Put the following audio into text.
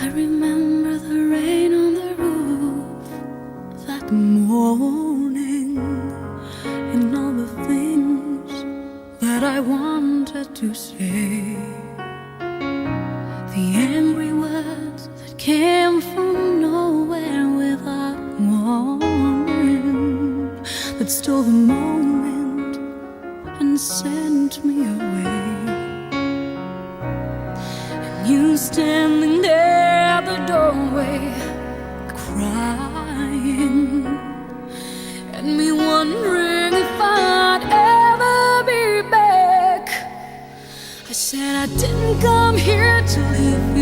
I remember the rain on the roof that morning, and all the things that I wanted to say, the angry words that came from nowhere without warning, that stole the moment and sent me away. And you standing there at the doorway, crying, and me wondering if I'd ever be back. I said I didn't come here to leave you.